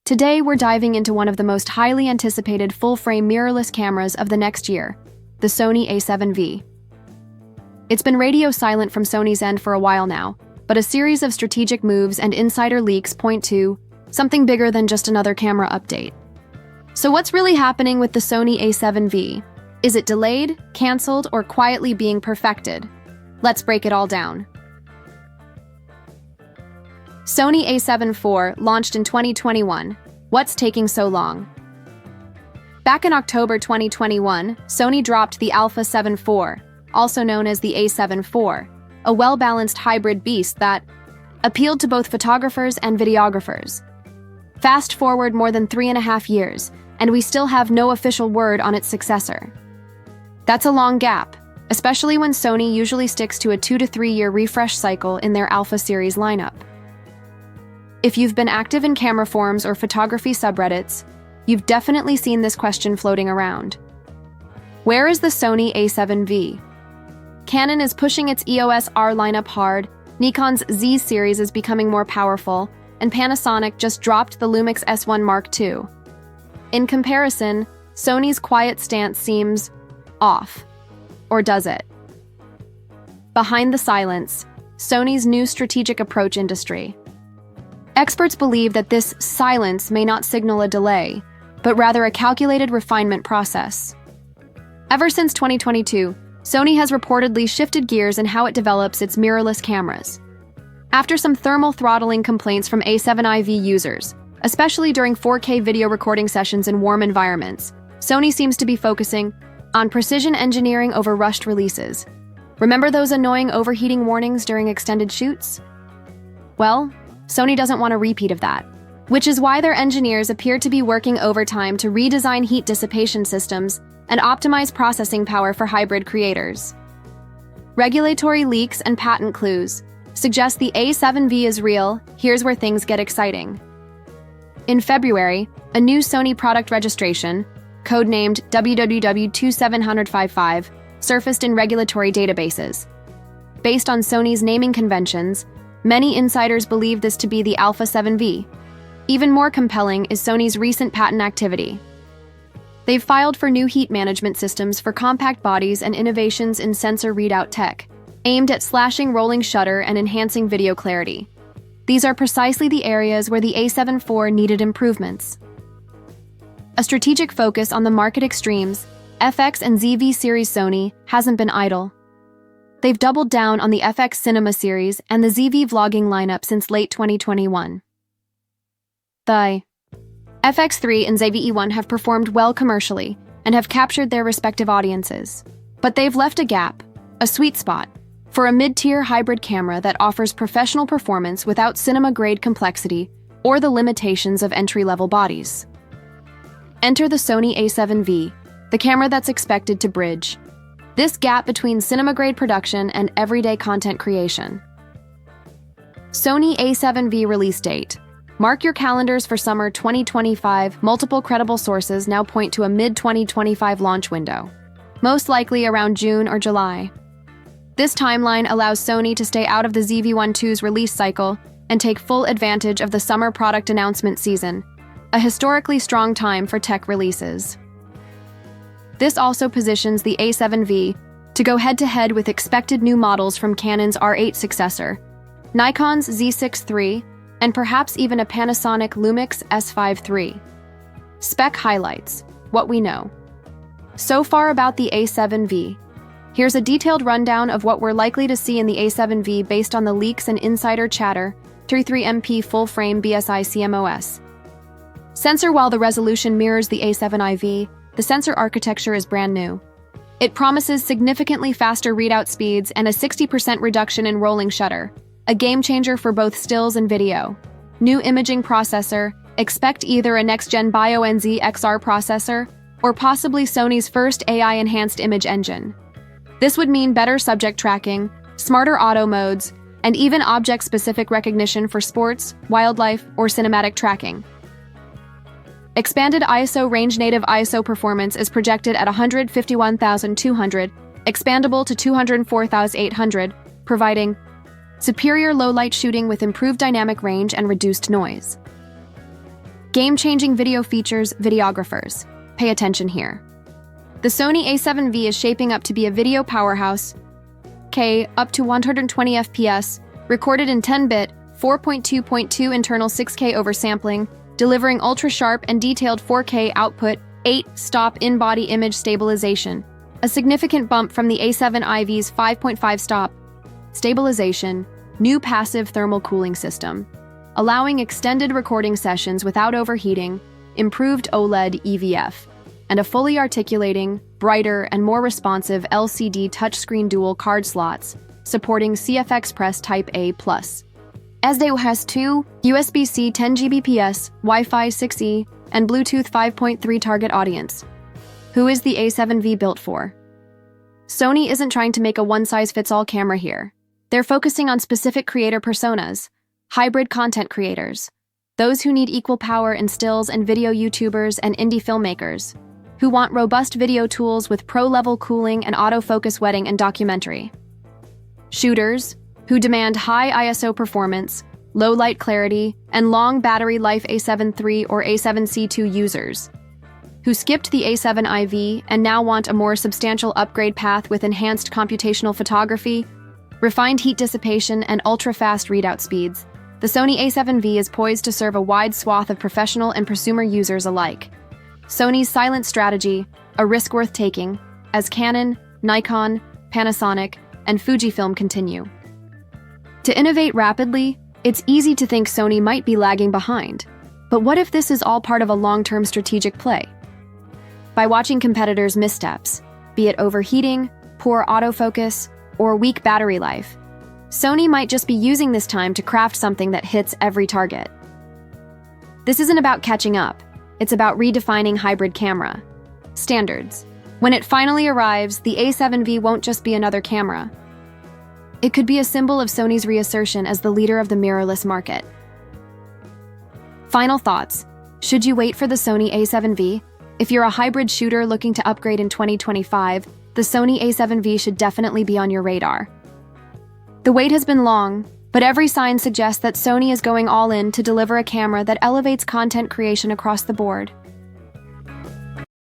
Today, we're diving into one of the most highly anticipated full-frame mirrorless cameras of the next year, the Sony A7V. It's been radio silent from Sony's end for a while now, but a series of strategic moves and insider leaks point to something bigger than just another camera update. So what's really happening with the Sony A7V? Is it delayed, canceled, or quietly being perfected? Let's break it all down. Sony A7 IV launched in 2021. What's taking so long? Back in October 2021, Sony dropped the Alpha 7 IV, also known as the A7 IV, a well-balanced hybrid beast that appealed to both photographers and videographers. Fast forward more than 3.5 years, and we still have no official word on its successor. That's a long gap, especially when Sony usually sticks to a 2 to 3 year refresh cycle in their Alpha series lineup. If you've been active in camera forums or photography subreddits, you've definitely seen this question floating around. Where is the Sony A7V? Canon is pushing its EOS R lineup hard, Nikon's Z series is becoming more powerful, and Panasonic just dropped the Lumix S1 Mark II. In comparison, Sony's quiet stance seems off. Or does it? Behind the silence, Sony's new strategic approach industry. Experts believe that this silence may not signal a delay, but rather a calculated refinement process. Ever since 2022, Sony has reportedly shifted gears in how it develops its mirrorless cameras. After some thermal throttling complaints from A7IV users, especially during 4K video recording sessions in warm environments, Sony seems to be focusing on precision engineering over rushed releases. Remember those annoying overheating warnings during extended shoots? Well, Sony doesn't want a repeat of that, which is why their engineers appear to be working overtime to redesign heat dissipation systems and optimize processing power for hybrid creators. Regulatory leaks and patent clues suggest the A7V is real. Here's where things get exciting. In February, a new Sony product registration, codenamed www.27055, surfaced in regulatory databases. Based on Sony's naming conventions, many insiders believe this to be the Alpha 7V. Even more compelling is Sony's recent patent activity. They've filed for new heat management systems for compact bodies and innovations in sensor readout tech, aimed at slashing rolling shutter and enhancing video clarity. These are precisely the areas where the A7 IV needed improvements. A strategic focus on the market extremes, FX and ZV series Sony hasn't been idle. They've doubled down on the FX Cinema series and the ZV vlogging lineup since late 2021. The FX3 and ZV-E1 have performed well commercially and have captured their respective audiences. But they've left a gap, a sweet spot, for a mid-tier hybrid camera that offers professional performance without cinema-grade complexity or the limitations of entry-level bodies. Enter the Sony A7V, the camera that's expected to bridge this gap between cinema-grade production and everyday content creation. Sony A7V release date. Mark your calendars for summer 2025. Multiple credible sources now point to a mid-2025 launch window, most likely around June or July. This timeline allows Sony to stay out of the ZV-12's release cycle and take full advantage of the summer product announcement season, a historically strong time for tech releases. This also positions the A7V to go head-to-head with expected new models from Canon's R8 successor, Nikon's Z6 III, and perhaps even a Panasonic Lumix S5 III. Spec highlights, what we know. So far about the A7V. Here's a detailed rundown of what we're likely to see in the A7V based on the leaks and insider chatter. 33MP full-frame BSI CMOS. Sensor. While the resolution mirrors the A7IV, the sensor architecture is brand new. It promises significantly faster readout speeds and a 60% reduction in rolling shutter, a game-changer for both stills and video. New imaging processor. Expect either a next-gen BioNZ XR processor or possibly Sony's first AI-enhanced image engine. This would mean better subject tracking, smarter auto modes, and even object-specific recognition for sports, wildlife, or cinematic tracking. Expanded ISO range. Native ISO performance is projected at 151,200, expandable to 204,800, providing superior low-light shooting with improved dynamic range and reduced noise. Game-changing video features, videographers. Pay attention here. The Sony A7V is shaping up to be a video powerhouse. Up to 120 FPS, recorded in 10-bit, 4.2.2 internal 6K oversampling, delivering ultra-sharp and detailed 4K output, 8-stop in-body image stabilization, a significant bump from the A7iV's 5.5-stop stabilization, new passive thermal cooling system, allowing extended recording sessions without overheating, improved OLED EVF, and a fully articulating, brighter, and more responsive LCD touchscreen dual card slots, supporting CF Express Type A+. SD has two USB-C 10 Gbps, Wi-Fi 6E, and Bluetooth 5.3 target audience. Who is the A7V built for? Sony isn't trying to make a one-size-fits-all camera here. They're focusing on specific creator personas, hybrid content creators, those who need equal power in stills and video YouTubers and indie filmmakers, who want robust video tools with pro-level cooling and autofocus wedding and documentary. Shooters, who demand high ISO performance, low light clarity, and long battery life. A7 III or A7 C2 users, who skipped the A7iV and now want a more substantial upgrade path with enhanced computational photography, refined heat dissipation, and ultra-fast readout speeds. The Sony A7V is poised to serve a wide swath of professional and prosumer users alike. Sony's silent strategy, a risk worth taking, as Canon, Nikon, Panasonic, and Fujifilm continue to innovate rapidly. It's easy to think Sony might be lagging behind. But what if this is all part of a long-term strategic play? By watching competitors' missteps, be it overheating, poor autofocus, or weak battery life, Sony might just be using this time to craft something that hits every target. This isn't about catching up. It's about redefining hybrid camera standards. When it finally arrives, the A7V won't just be another camera. It could be a symbol of Sony's reassertion as the leader of the mirrorless market. Final thoughts. Should you wait for the Sony A7V? If you're a hybrid shooter looking to upgrade in 2025, the Sony A7V should definitely be on your radar. The wait has been long, but every sign suggests that Sony is going all in to deliver a camera that elevates content creation across the board.